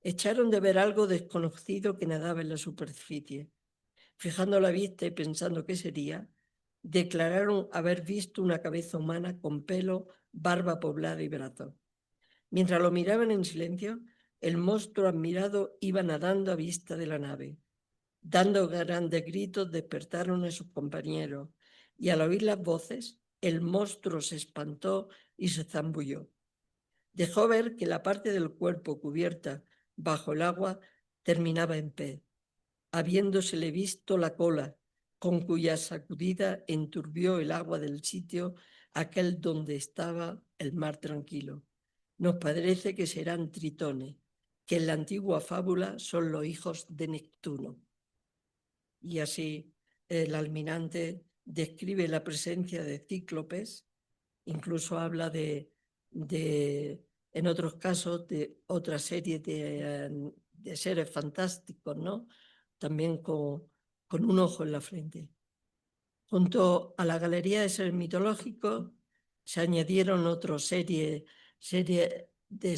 Echaron de ver algo desconocido que nadaba en la superficie. Fijando la vista y pensando qué sería, declararon haber visto una cabeza humana con pelo, barba poblada y brazos. Mientras lo miraban en silencio, el monstruo admirado iba nadando a vista de la nave. Dando grandes gritos despertaron a sus compañeros y al oír las voces, el monstruo se espantó y se zambulló. Dejó ver que la parte del cuerpo cubierta bajo el agua terminaba en pez, habiéndosele visto la cola, con cuya sacudida enturbió el agua del sitio aquel donde estaba el mar tranquilo. Nos parece que serán tritones, que en la antigua fábula son los hijos de Neptuno. Y así el almirante describe la presencia de cíclopes, incluso habla en otros casos, de otra serie de seres fantásticos, ¿no? También con un ojo en la frente. Junto a la galería de seres mitológicos se añadieron otra serie de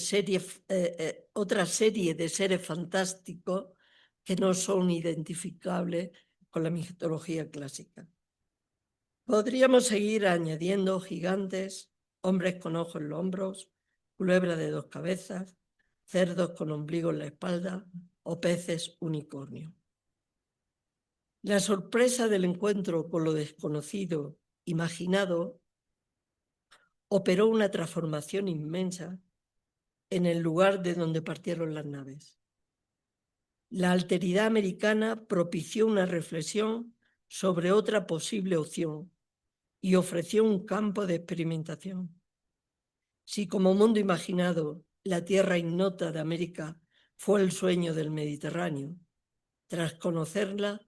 seres fantásticos que no son identificables con la mitología clásica. Podríamos seguir añadiendo gigantes, hombres con ojos en los hombros, culebras de 2 cabezas, cerdos con ombligo en la espalda o peces unicornio. La sorpresa del encuentro con lo desconocido, imaginado, operó una transformación inmensa en el lugar de donde partieron las naves. La alteridad americana propició una reflexión sobre otra posible opción y ofreció un campo de experimentación. Si como mundo imaginado la tierra ignota de América fue el sueño del Mediterráneo, tras conocerla,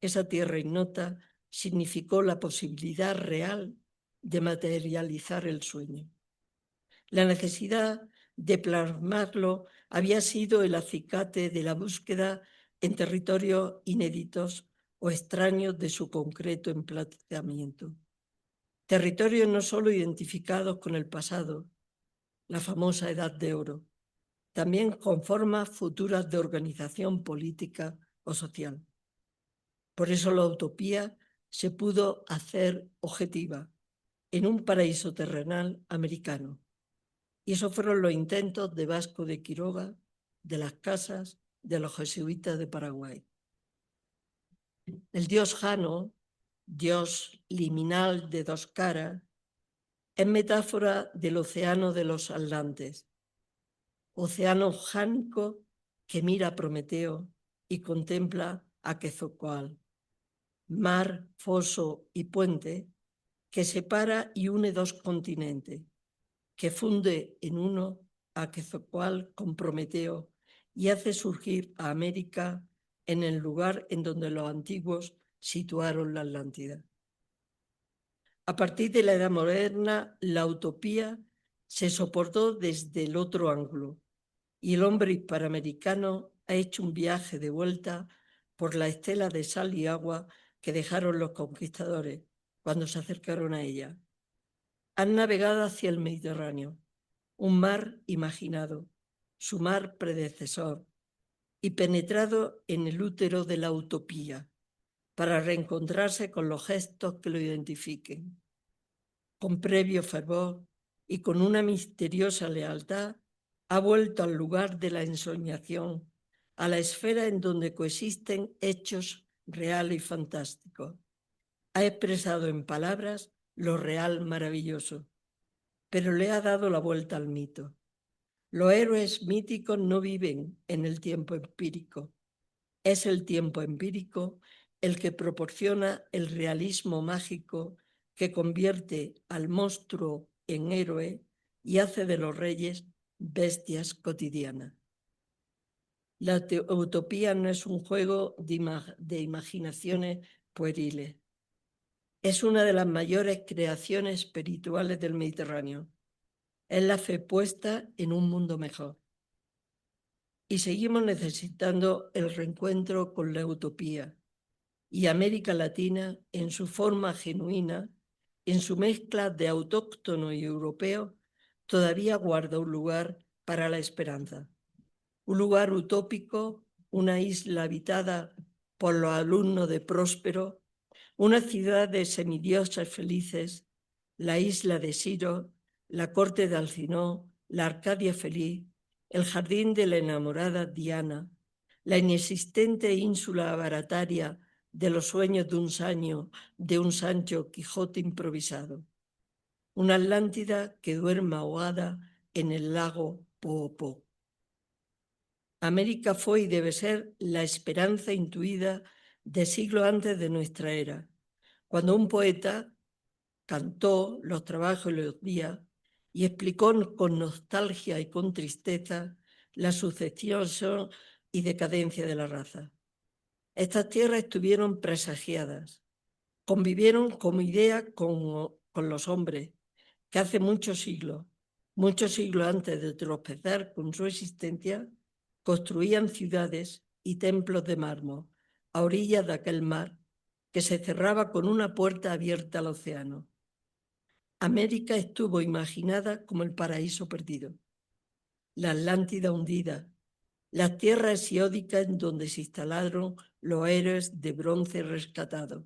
esa tierra ignota significó la posibilidad real de materializar el sueño. La necesidad de plasmarlo había sido el acicate de la búsqueda en territorios inéditos o extraños de su concreto emplazamiento. Territorios no solo identificados con el pasado, la famosa Edad de Oro, también con formas futuras de organización política o social. Por eso la utopía se pudo hacer objetiva en un paraíso terrenal americano. Y esos fueron los intentos de Vasco de Quiroga, de las Casas, de los jesuitas de Paraguay. El dios Jano, dios liminal de 2 caras, es metáfora del océano de los Atlantes, océano jánico que mira a Prometeo y contempla a Quetzalcóatl, mar, foso y puente que separa y une 2 continentes, que funde en uno a Quetzalcóatl con Prometeo y hace surgir a América en el lugar en donde los antiguos situaron la Atlántida. A partir de la Edad Moderna, la utopía se soportó desde el otro ángulo y el hombre hispanoamericano ha hecho un viaje de vuelta por la estela de sal y agua que dejaron los conquistadores cuando se acercaron a ella. Han navegado hacia el Mediterráneo, un mar imaginado, su mar predecesor, y penetrado en el útero de la utopía, para reencontrarse con los gestos que lo identifiquen. Con previo fervor y con una misteriosa lealtad, ha vuelto al lugar de la ensoñación, a la esfera en donde coexisten hechos reales y fantásticos. Ha expresado en palabras lo real maravilloso, pero le ha dado la vuelta al mito. Los héroes míticos no viven en el tiempo empírico. Es el tiempo empírico el que proporciona el realismo mágico que convierte al monstruo en héroe y hace de los reyes bestias cotidianas. La utopía no es un juego de imaginaciones pueriles. Es una de las mayores creaciones espirituales del Mediterráneo. Es la fe puesta en un mundo mejor. Y seguimos necesitando el reencuentro con la utopía. Y América Latina, en su forma genuina, en su mezcla de autóctono y europeo, todavía guarda un lugar para la esperanza. Un lugar utópico, una isla habitada por los alumnos de Próspero, una ciudad de semidioses felices, la isla de Siro, la corte de Alcinó, la Arcadia feliz, el jardín de la enamorada Diana, la inexistente ínsula barataria de los sueños de un Sancho Quijote improvisado. Una Atlántida que duerme ahogada en el lago Poopó. América fue y debe ser la esperanza intuida de siglos antes de nuestra era, cuando un poeta cantó los trabajos y los días y explicó con nostalgia y con tristeza la sucesión y decadencia de la raza. Estas tierras estuvieron presagiadas, convivieron como idea con los hombres, que hace muchos siglos antes de tropezar con su existencia, construían ciudades y templos de mármol a orillas de aquel mar que se cerraba con una puerta abierta al océano. América estuvo imaginada como el paraíso perdido, la Atlántida hundida, las tierras hesiódicas en donde se instalaron los héroes de bronce rescatados.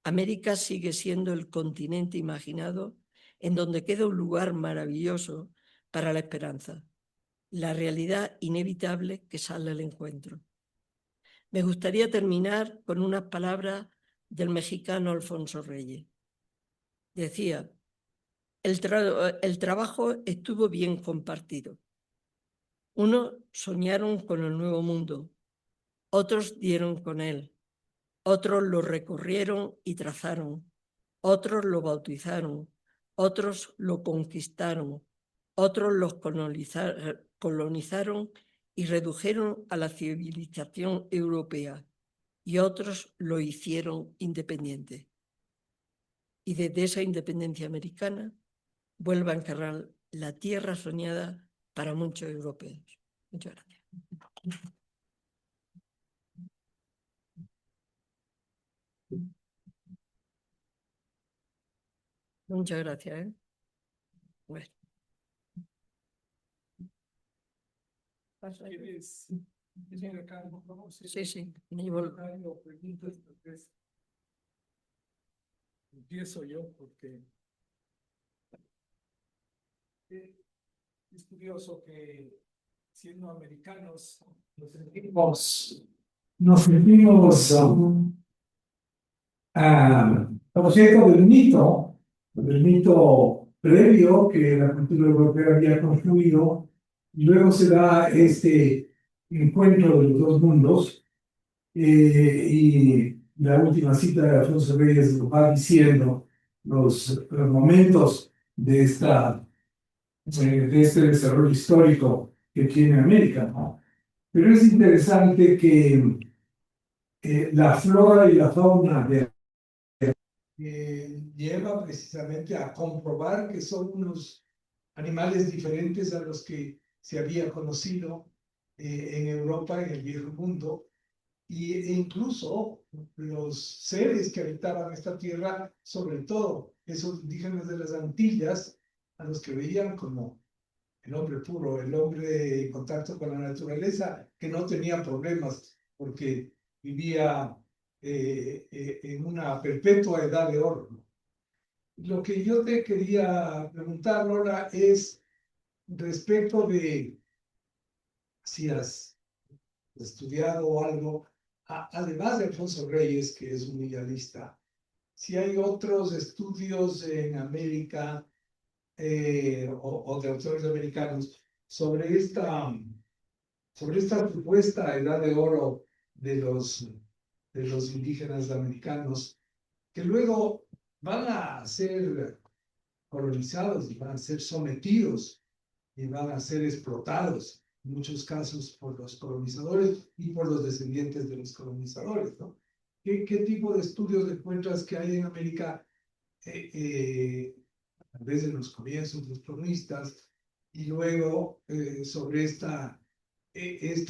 América sigue siendo el continente imaginado en donde queda un lugar maravilloso para la esperanza, la realidad inevitable que sale al encuentro. Me gustaría terminar con unas palabras del mexicano Alfonso Reyes. Decía, el trabajo estuvo bien compartido. Unos soñaron con el nuevo mundo, otros dieron con él, otros lo recorrieron y trazaron, otros lo bautizaron, otros lo conquistaron, otros los colonizaron y redujeron a la civilización europea, y otros lo hicieron independiente. Y desde esa independencia americana vuelve a encarnar la tierra soñada para muchos europeos. Muchas gracias. Muchas gracias. Bueno. Sí, sí. Empiezo yo porque es curioso que siendo americanos nos sentimos objeto del mito previo que la cultura europea había construido, y luego se da este encuentro de los dos mundos, y la última cita de Alfonso Reyes lo va diciendo los momentos de este desarrollo histórico que tiene América, ¿no? Pero es interesante que la flora y la fauna lleva precisamente a comprobar que son unos animales diferentes a los que se había conocido en Europa, en el viejo mundo, e incluso los seres que habitaban esta tierra, sobre todo esos indígenas de las Antillas, a los que veían como el hombre puro, el hombre en contacto con la naturaleza, que no tenía problemas porque vivía en una perpetua edad de oro. Lo que yo te quería preguntar, Lola, es respecto de si has estudiado algo, además de Alfonso Reyes, que es un idealista, si hay otros estudios en América o de autores americanos sobre esta supuesta edad de oro de los indígenas americanos, que luego van a ser colonizados y van a ser sometidos y van a ser explotados, en muchos casos por los colonizadores y por los descendientes de los colonizadores, ¿no? ¿Qué tipo de estudios encuentras que hay en América, a veces en los comienzos, los cronistas, y luego sobre esta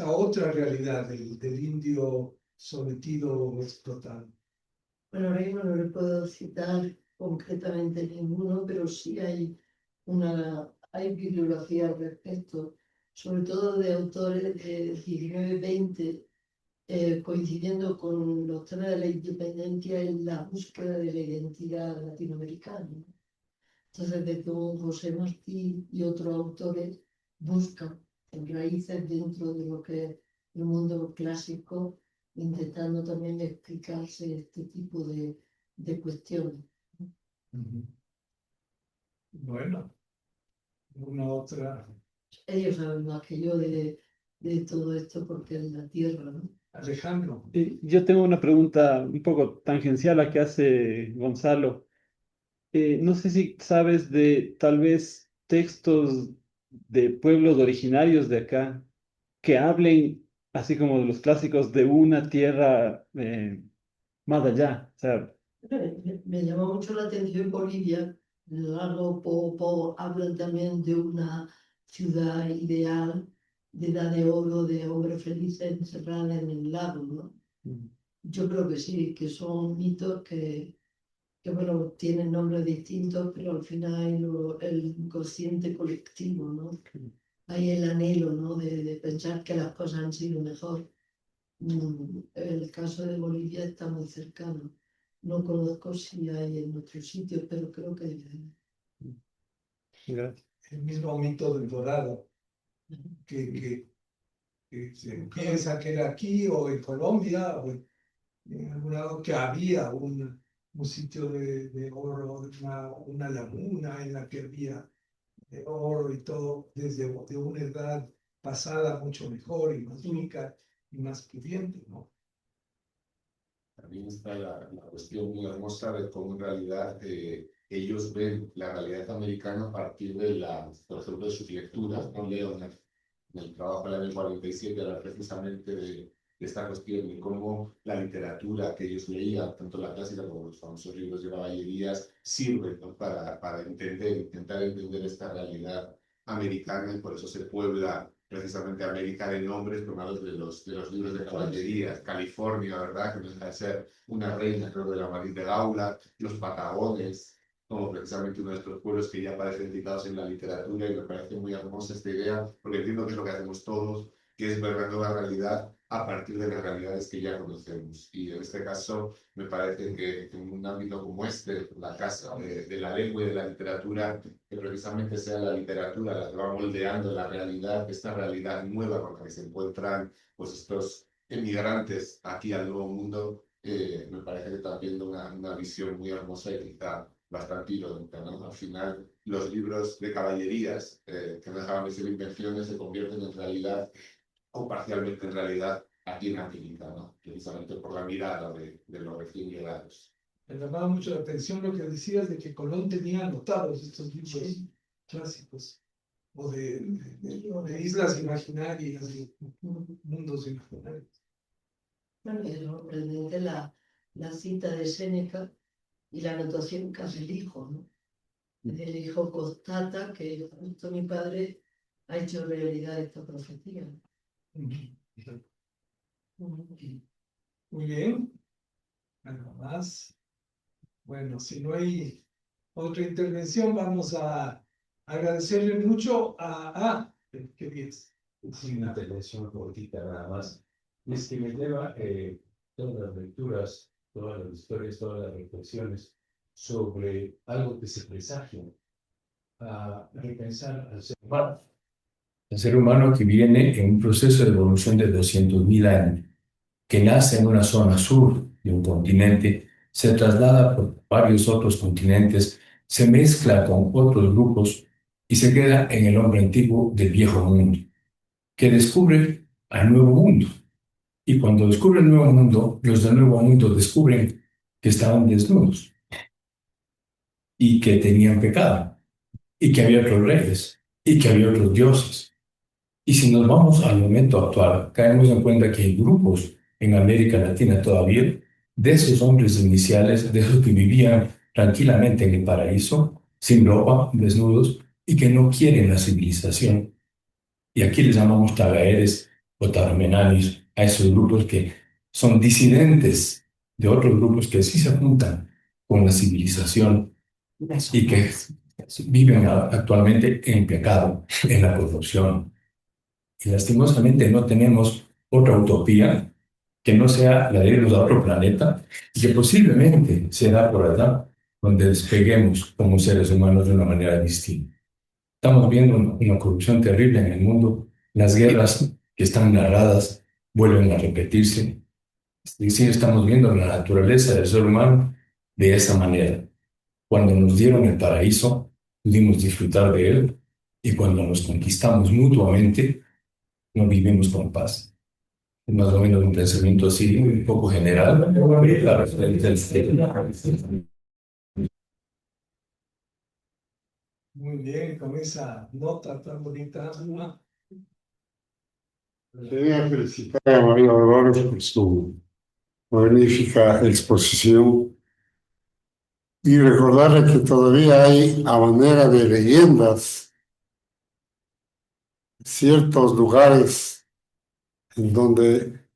otra realidad del indio sometido o explotado? Bueno, ahora mismo no le puedo citar concretamente ninguno, pero sí hay bibliografía al respecto, sobre todo de autores de 19-20, coincidiendo con los temas de la independencia en la búsqueda de la identidad latinoamericana. Entonces, desde José Martí y otros autores buscan raíces dentro de lo que es el mundo clásico, intentando también explicarse este tipo de cuestiones. Bueno, una otra. Ellos saben más que yo de todo esto porque es la tierra, ¿no? Alejandro. Yo tengo una pregunta un poco tangencial a la que hace Gonzalo. No sé si sabes de tal vez textos de pueblos originarios de acá que hablen, así como de los clásicos, de una tierra más allá. O sea, Me llama mucho la atención Bolivia. Largo Popo hablan también de una ciudad ideal, de edad de oro, de hombres felices encerrada en el lago, ¿no? Yo creo que sí, que son mitos que bueno, tienen nombres distintos, pero al final hay el inconsciente colectivo, ¿no? Hay el anhelo, ¿no? De pensar que las cosas han sido mejor. El caso de Bolivia está muy cercano. No conozco si hay en otros sitios, pero creo que hay. gracias. El mismo mito del dorado, que se piensa que era aquí o en Colombia o en algún lado que había un sitio de oro, una laguna en la que había oro y todo desde de una edad pasada mucho mejor y más rica y más pudiente, ¿no? También está la cuestión muy hermosa de cómo en realidad ellos ven la realidad americana a partir de por ejemplo, de sus lecturas. No leo en el trabajo del año 47 era precisamente de esta cuestión de cómo la literatura que ellos leían, tanto la clásica como los famosos libros de caballerías, sirven, ¿no? para intentar entender esta realidad americana, y por eso se puebla precisamente América de nombres tomados de los libros de caballerías. California, ¿verdad? Que no deja de ser una reina, creo, de la Marín de Gaula, los Patagones, como precisamente uno de estos pueblos que ya aparecen citados en la literatura, y me parece muy hermosa esta idea, porque entiendo que es lo que hacemos todos, que es ver la nueva realidad a partir de las realidades que ya conocemos. Y en este caso, me parece que en un ámbito como este, la casa de la lengua y de la literatura, que precisamente sea la literatura la que va moldeando la realidad, esta realidad nueva con la que se encuentran pues, estos emigrantes aquí al Nuevo Mundo, me parece que está viendo una visión muy hermosa y quizá bastante irónica, ¿no? Al final, los libros de caballerías, que no dejaban de ser invenciones, se convierten en realidad, o parcialmente en realidad, aquí en América, ¿no? Precisamente por la mirada de los recién llegados. Me llamaba mucho la atención lo que decías de que Colón tenía anotados estos libros clásicos, o de islas imaginarias, de mundos imaginarios. Bueno, es sorprendente la cita de Séneca y la anotación que hace el hijo, ¿no? El hijo constata que justo mi padre ha hecho realidad esta profecía. Muy bien. Algo más. Bueno, si no hay otra intervención, vamos a agradecerle mucho ¿qué dices? Sí, una intervención cortita nada más. Es que me lleva todas las lecturas, todas las historias, todas las reflexiones sobre algo que se presagia, a repensar al ser humano. El ser humano que viene en un proceso de evolución de 200.000 años, que nace en una zona sur de un continente, se traslada por varios otros continentes, se mezcla con otros grupos y se queda en el hombre antiguo del viejo mundo, que descubre al nuevo mundo. Y cuando descubre el nuevo mundo, los del nuevo mundo descubren que estaban desnudos y que tenían pecado y que había otros reyes y que había otros dioses. Y si nos vamos al momento actual, caemos en cuenta que hay grupos en América Latina todavía de esos hombres iniciales, de esos que vivían tranquilamente en el paraíso, sin ropa, desnudos, y que no quieren la civilización. Y aquí les llamamos tagaeres o tarmenanis a esos grupos que son disidentes de otros grupos que sí se juntan con la civilización y que viven actualmente en pecado, en la corrupción. Y lastimosamente no tenemos otra utopía que no sea la de irnos a otro planeta y que posiblemente será por allá donde despeguemos como seres humanos de una manera distinta. Estamos viendo una corrupción terrible en el mundo. Las guerras que están narradas vuelven a repetirse. Es decir, estamos viendo la naturaleza del ser humano de esa manera. Cuando nos dieron el paraíso, pudimos disfrutar de él, y cuando nos conquistamos mutuamente, no vivimos con paz. Es más o menos un pensamiento así, un poco general, pero claro, Muy bien, con esa nota tan bonita. Quería felicitar a María Dolores por su magnífica exposición y recordarle que todavía hay, a manera de leyendas, ciertos lugares en donde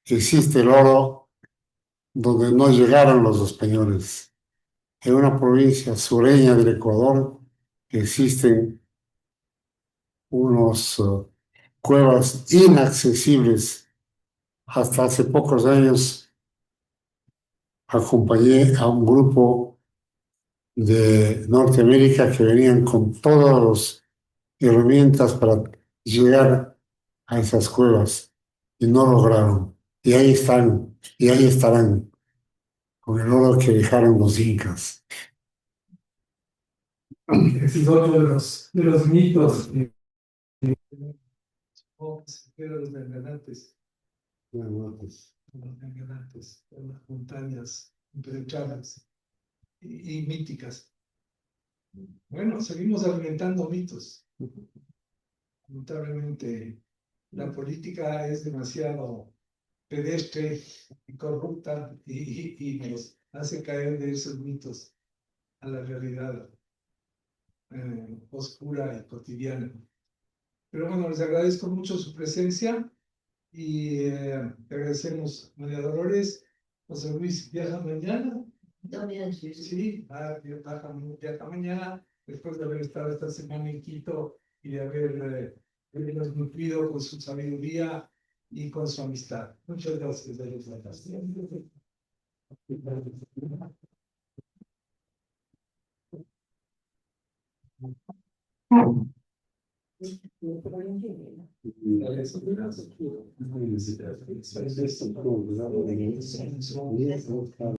existe el oro, donde no llegaron los españoles. En una provincia sureña del Ecuador existen unos cuevas inaccesibles. Hasta hace pocos años acompañé a un grupo de Norteamérica que venían con todas las herramientas para llegar a esas cuevas y no lograron. Y ahí están, y ahí estarán, con el oro que dejaron los incas. Ese es otro de los mitos. Pero los navegantes, de las montañas impenetrables y míticas. Bueno, seguimos alimentando mitos. Lamentablemente, la política es demasiado pedestre y corrupta y nos hace caer de esos mitos a la realidad oscura y cotidiana. Pero bueno, les agradezco mucho su presencia y te agradecemos, María Dolores. José Luis, ¿viaja mañana? También, sí. Sí, viaja mañana, después de haber estado esta semana en Quito y de habernos nutrido con su sabiduría y con su amistad. Muchas gracias.